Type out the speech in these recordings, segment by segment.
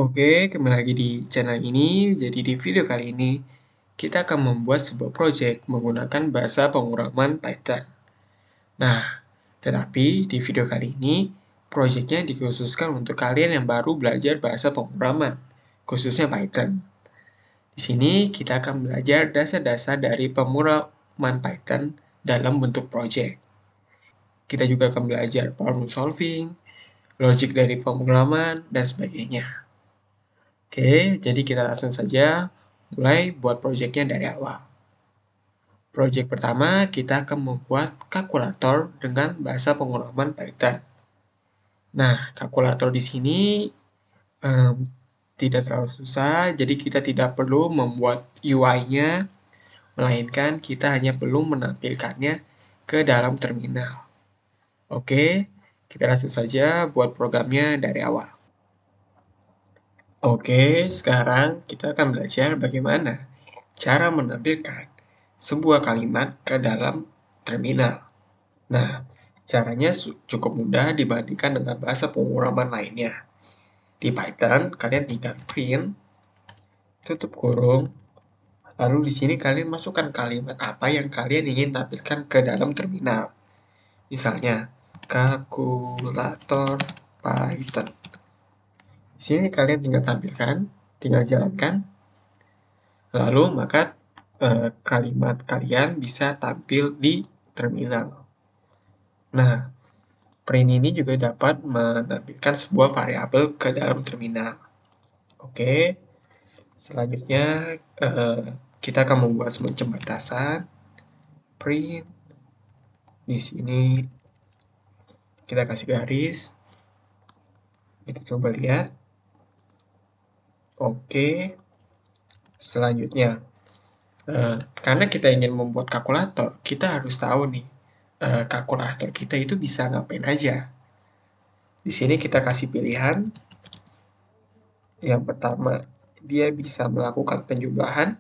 Oke, kembali lagi di channel ini. Jadi di video kali ini, kita akan membuat sebuah project menggunakan bahasa pemrograman Python. Nah, tetapi di video kali ini, projectnya dikhususkan untuk kalian yang baru belajar bahasa pemrograman, khususnya Python. Di sini kita akan belajar dasar-dasar dari pemrograman Python dalam bentuk project. Kita juga akan belajar problem solving, logic dari pemrograman, dan sebagainya. Oke, jadi kita langsung saja mulai buat projectnya dari awal. Project pertama, kita akan membuat kalkulator dengan bahasa pemrograman Python. Nah, kalkulator di sini tidak terlalu susah, jadi kita tidak perlu membuat UI-nya, melainkan kita hanya perlu menampilkannya ke dalam terminal. Oke, kita langsung saja buat programnya dari awal. Oke, sekarang kita akan belajar bagaimana cara menampilkan sebuah kalimat ke dalam terminal. Nah, caranya cukup mudah dibandingkan dengan bahasa pemrograman lainnya. Di Python, kalian tinggal print, tutup kurung, lalu di sini kalian masukkan kalimat apa yang kalian ingin tampilkan ke dalam terminal. Misalnya, kalkulator Python. Di sini kalian tinggal tampilkan, tinggal jalankan, lalu maka kalimat kalian bisa tampil di terminal. Nah, print ini juga dapat menampilkan sebuah variabel ke dalam terminal. Oke, selanjutnya kita akan membuat semacam batasan. Print, di sini kita kasih garis. Kita coba lihat. Oke, selanjutnya. Karena kita ingin membuat kalkulator, kita harus tahu nih, kalkulator kita itu bisa ngapain aja. Di sini kita kasih pilihan. Yang pertama, dia bisa melakukan penjumlahan.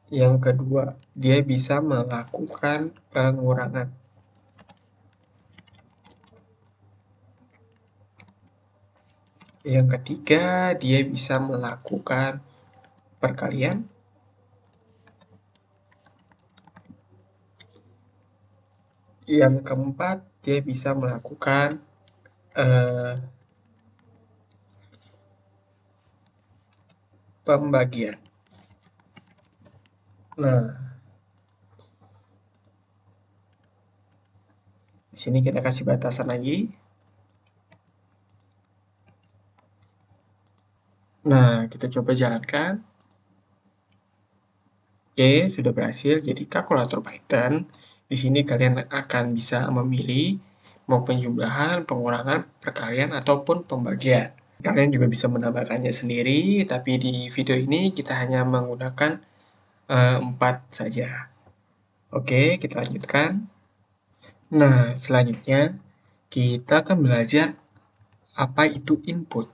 Yang kedua, dia bisa melakukan pengurangan. Yang ketiga, dia bisa melakukan perkalian. Yang keempat, dia bisa melakukan pembagian. Nah, di sini kita kasih batasan lagi. Nah, kita coba jalankan. Oke, sudah berhasil. Jadi kalkulator Python. Di sini kalian akan bisa memilih mau penjumlahan, pengurangan, perkalian, ataupun pembagian. Kalian juga bisa menambahkannya sendiri, tapi di video ini kita hanya menggunakan 4 saja. Oke, kita lanjutkan. Nah, selanjutnya kita akan belajar apa itu input.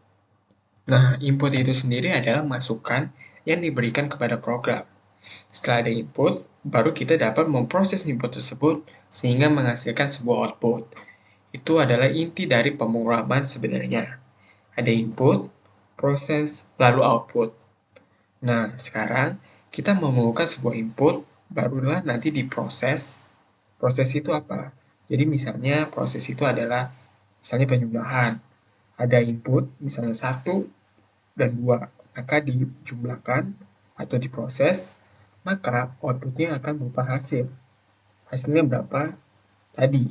Nah, input itu sendiri adalah masukan yang diberikan kepada program. Setelah ada input, baru kita dapat memproses input tersebut sehingga menghasilkan sebuah output. Itu adalah inti dari pemrograman sebenarnya. Ada input, proses, lalu output. Nah, sekarang kita memerlukan sebuah input, barulah nanti diproses. Proses itu apa? Jadi misalnya proses itu adalah misalnya penjumlahan. Ada input, misalnya 1 dan 2, maka dijumlahkan atau diproses, maka outputnya akan berupa hasil. Hasilnya berapa? Tadi,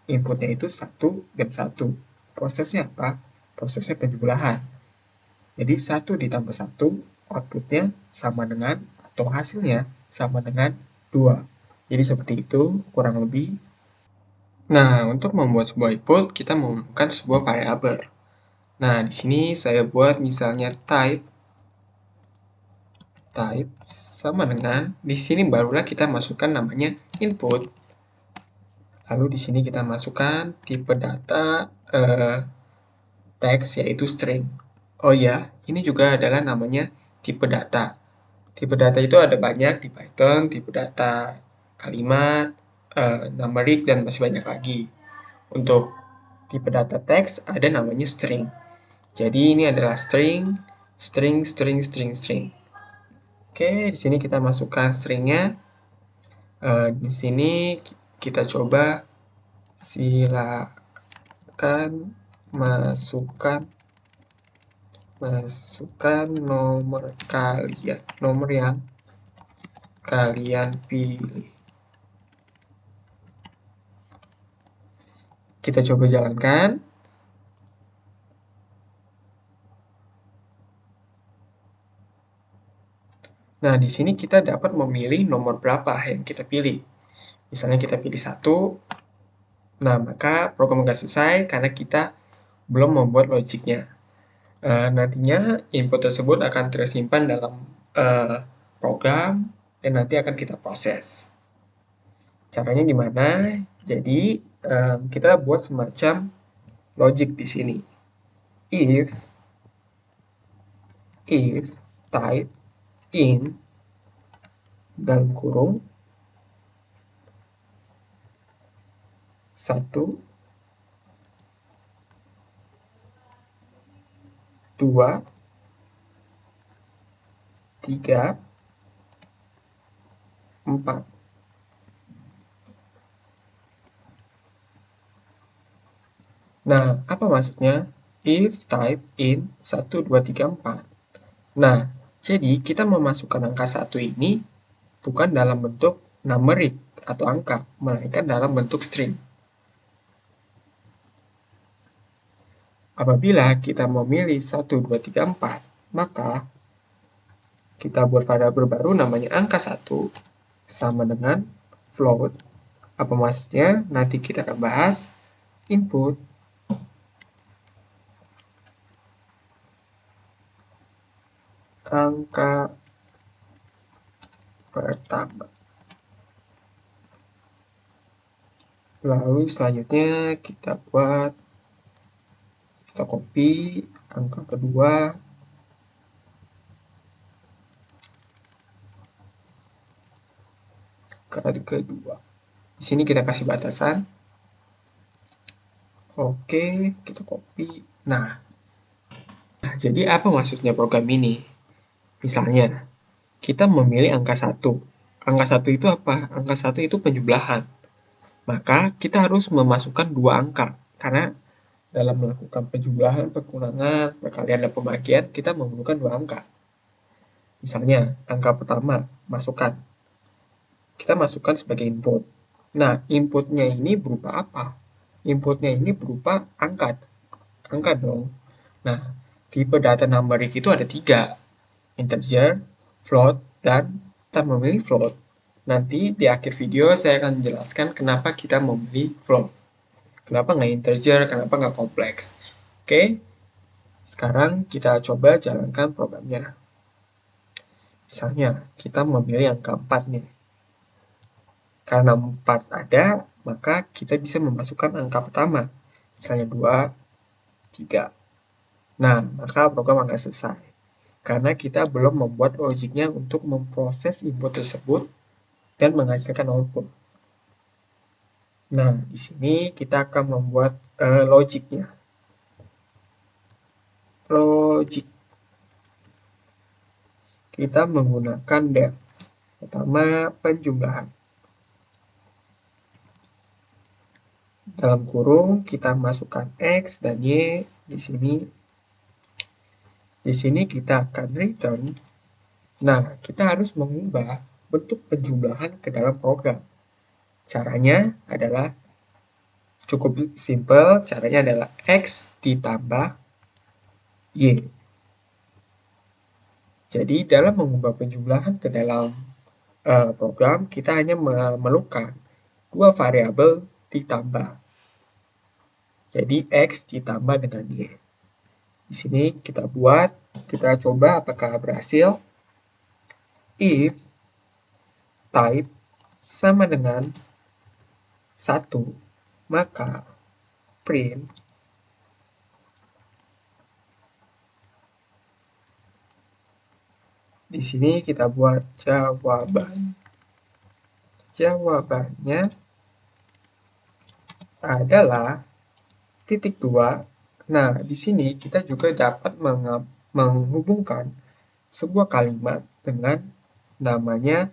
inputnya itu 1 dan 1. Prosesnya apa? Prosesnya penjumlahan. Jadi 1 ditambah 1, outputnya sama dengan, atau hasilnya sama dengan 2. Jadi seperti itu, kurang lebih. Nah, untuk membuat sebuah input, kita memerlukan sebuah variabel. Nah, di sini saya buat misalnya type sama dengan, di sini barulah kita masukkan namanya input. Lalu di sini kita masukkan tipe data teks yaitu string. Oh ya, ini juga adalah namanya tipe data. Tipe data itu ada banyak di Python, tipe data kalimat, numerik, dan masih banyak lagi. Untuk tipe data teks ada namanya string. Jadi ini adalah string. Oke, di sini kita masukkan stringnya. Di sini kita coba silakan masukkan nomor yang kalian pilih. Kita coba jalankan. Nah, di sini kita dapat memilih nomor berapa yang kita pilih. Misalnya kita pilih 1. Nah, maka program nggak selesai karena kita belum membuat logiknya. Nantinya input tersebut akan tersimpan dalam program dan nanti akan kita proses. Caranya gimana? Jadi, kita buat semacam logic di sini. If type in dalam kurung 1, 2, 3, 4. Nah, apa maksudnya? If type in 1, 2, 3, 4. Nah, jadi kita memasukkan angka 1 ini bukan dalam bentuk numeric atau angka, melainkan dalam bentuk string. Apabila kita memilih 1, 2, 3, 4, maka kita buat variabel baru namanya angka 1 sama dengan float. Apa maksudnya? Nanti kita akan bahas input angka pertama. Lalu selanjutnya kita copy angka kedua. Di sini kita kasih batasan. Oke, kita copy. Nah, jadi apa maksudnya program ini? Misalnya, kita memilih angka 1. Angka 1 itu apa? Angka 1 itu penjumlahan. Maka kita harus memasukkan 2 angka. Karena dalam melakukan penjumlahan, pengurangan, perkalian, dan pembagian, kita memerlukan 2 angka. Misalnya, angka pertama, masukkan. Kita masukkan sebagai input. Nah, inputnya ini berupa apa? Inputnya ini berupa angka. Angka dong. Nah, tipe data numeric itu ada 3. Integer, float, dan kita memilih float. Nanti di akhir video saya akan menjelaskan kenapa kita memilih float. Kenapa nggak integer, kenapa nggak kompleks. Oke, sekarang kita coba jalankan programnya. Misalnya, kita memilih angka 4 nih. Karena 4 ada, maka kita bisa memasukkan angka pertama. Misalnya 2, 3. Nah, maka program akan selesai. Karena kita belum membuat logiknya untuk memproses input tersebut dan menghasilkan output. Nah, di sini kita akan membuat logiknya. Logik. Kita menggunakan def. Pertama, penjumlahan. Dalam kurung kita masukkan X dan Y di sini. Di sini kita akan return. Nah, kita harus mengubah bentuk penjumlahan ke dalam program. Caranya adalah cukup simple, caranya adalah X ditambah Y. Jadi dalam mengubah penjumlahan ke dalam program, kita hanya memerlukan 2 variabel ditambah. Jadi X ditambah dengan Y. Di sini kita coba apakah berhasil. If type sama dengan 1, maka print di sini kita buat jawaban. Jawabannya adalah titik 2. Nah, di sini kita juga dapat menghubungkan sebuah kalimat dengan namanya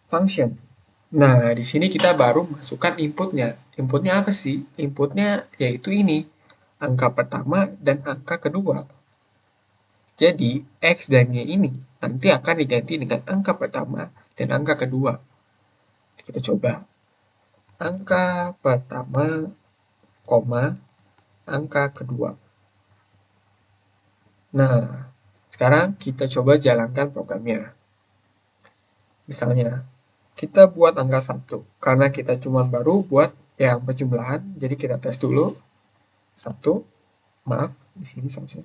function. Nah, di sini kita baru masukkan inputnya. Inputnya apa sih? Inputnya yaitu ini, angka pertama dan angka kedua. Jadi, X dan Y ini nanti akan diganti dengan angka pertama dan angka kedua. Kita coba. Angka pertama, koma, angka kedua. Nah, sekarang kita coba jalankan programnya. Misalnya, kita buat angka 1. Karena kita cuma baru buat yang penjumlahan, jadi kita tes dulu. 1, maaf, di sini seharusnya.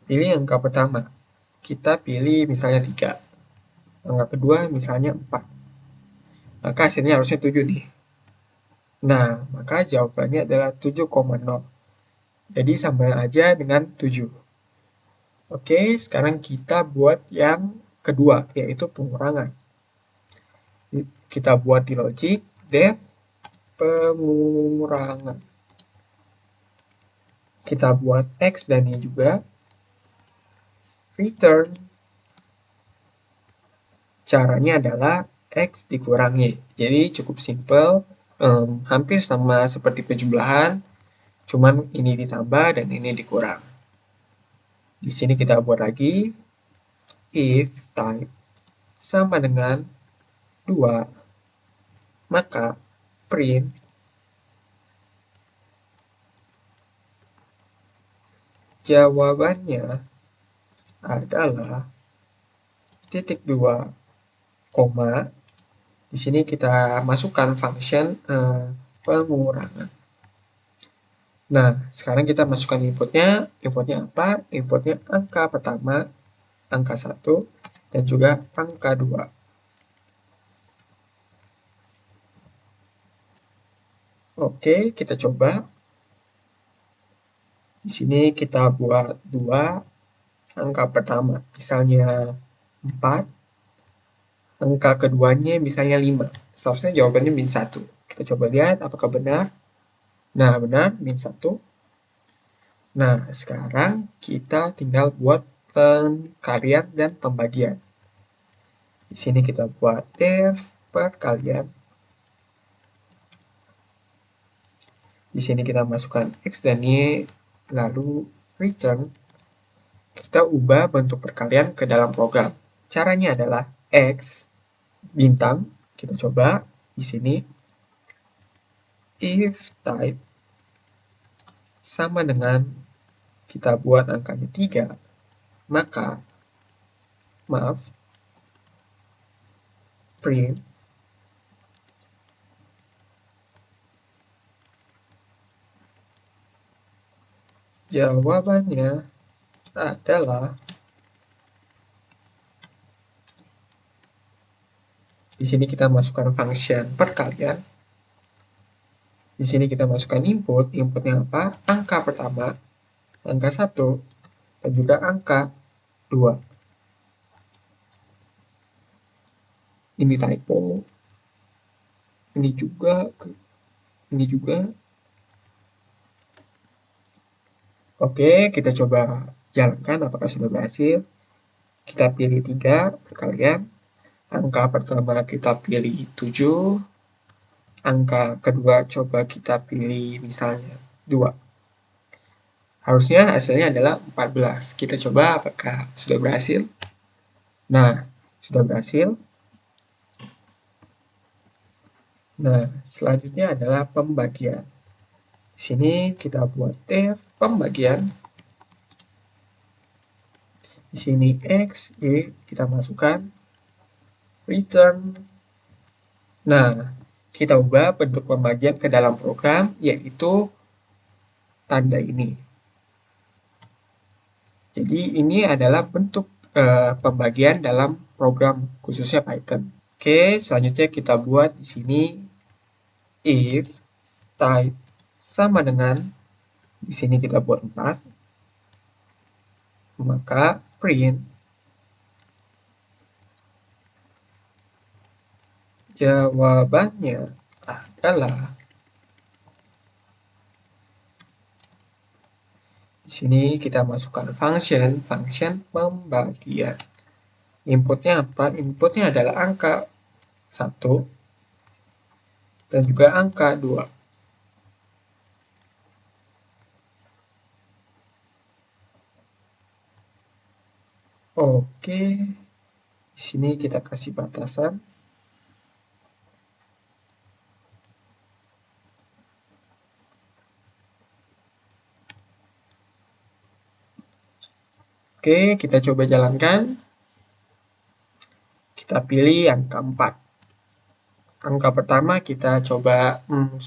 Pilih angka pertama. Kita pilih misalnya 3. Angka kedua misalnya 4. Maka hasilnya harusnya 7 nih. Nah, maka jawabannya adalah 7,0. Jadi sama aja dengan 7. Oke, sekarang kita buat yang kedua, yaitu pengurangan. Kita buat di logic, def, pengurangan. Kita buat X dan Y juga. Return. Caranya adalah X dikurangi. Jadi cukup simple, hampir sama seperti penjumlahan, cuman ini ditambah dan ini dikurang. Di sini kita buat lagi, if type sama dengan 2, maka print jawabannya adalah titik 2, koma. Di sini kita masukkan function pengurangan. Nah, sekarang kita masukkan inputnya. Inputnya apa? Inputnya angka pertama, angka 1, dan juga angka 2. Oke, kita coba. Di sini kita buat 2, angka pertama misalnya 4, angka keduanya misalnya 5. Seharusnya jawabannya min 1. Kita coba lihat apakah benar. Nah, benar, min 1. Nah, sekarang kita tinggal buat perkalian dan pembagian. Di sini kita buat def perkalian. Di sini kita masukkan X dan Y, lalu return. Kita ubah bentuk perkalian ke dalam program. Caranya adalah X bintang. Kita coba di sini. If type sama dengan kita buat angkanya 3, maka print jawabannya adalah di sini kita masukkan function perkalian. Di sini kita masukkan input. Inputnya apa? Angka pertama, angka 1, dan juga angka 2. Ini typo. Ini juga. Ini juga. Oke, kita coba jalankan apakah sudah berhasil. Kita pilih 3 perkalian. Angka pertama kita pilih 7. Angka kedua coba kita pilih misalnya 2. Harusnya hasilnya adalah 14. Kita coba apakah sudah berhasil. Nah, sudah berhasil. Nah, selanjutnya adalah pembagian. Di sini kita buat def pembagian. Di sini X, Y kita masukkan. Return. Nah, kita ubah bentuk pembagian ke dalam program, yaitu tanda ini. Jadi ini adalah bentuk pembagian dalam program khususnya Python. Oke, selanjutnya kita buat di sini if type sama dengan di sini kita buat 4, maka print Jawabannya adalah di sini kita masukkan function pembagian. Inputnya apa? Inputnya adalah angka 1 dan juga angka 2. Oke, di sini kita kasih batasan. Oke, kita coba jalankan. Kita pilih yang keempat. Angka pertama kita coba 9,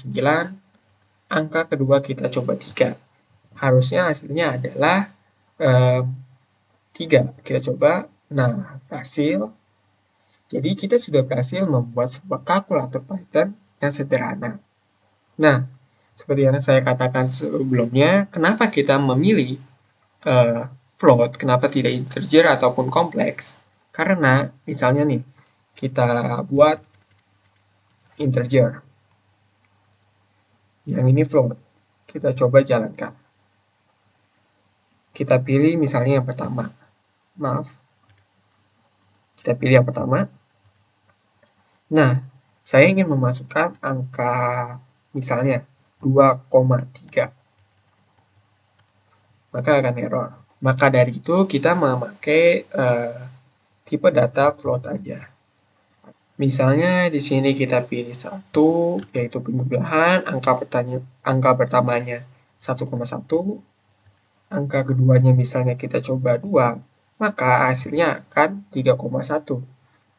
angka kedua kita coba 3. Harusnya hasilnya adalah 3. Kita coba, nah berhasil. Jadi kita sudah berhasil membuat sebuah kalkulator Python yang sederhana. Nah, seperti yang saya katakan sebelumnya, kenapa kita memilih float, kenapa tidak integer ataupun kompleks? Karena misalnya nih, kita buat integer. Yang ini float. Kita coba jalankan. Kita pilih misalnya yang pertama. Maaf. Kita pilih yang pertama. Nah, saya ingin memasukkan angka misalnya 2,3. Maka akan error. Maka dari itu kita memakai tipe data float aja. Misalnya di sini kita pilih 1, yaitu penjumlahan, angka pertamanya 1,1, angka keduanya misalnya kita coba 2, maka hasilnya akan 3,1.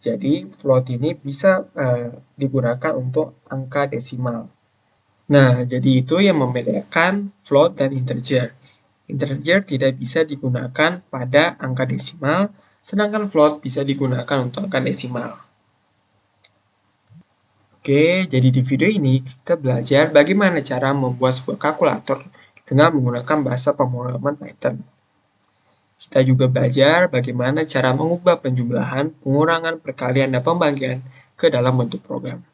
Jadi float ini bisa digunakan untuk angka desimal. Nah, jadi itu yang membedakan float dan integer. Integer tidak bisa digunakan pada angka desimal, sedangkan float bisa digunakan untuk angka desimal. Oke, jadi di video ini kita belajar bagaimana cara membuat sebuah kalkulator dengan menggunakan bahasa pemrograman Python. Kita juga belajar bagaimana cara mengubah penjumlahan, pengurangan, perkalian, dan pembagian ke dalam bentuk program.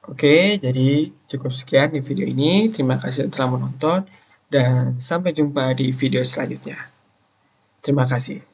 Oke, jadi cukup sekian di video ini. Terima kasih telah menonton dan sampai jumpa di video selanjutnya. Terima kasih.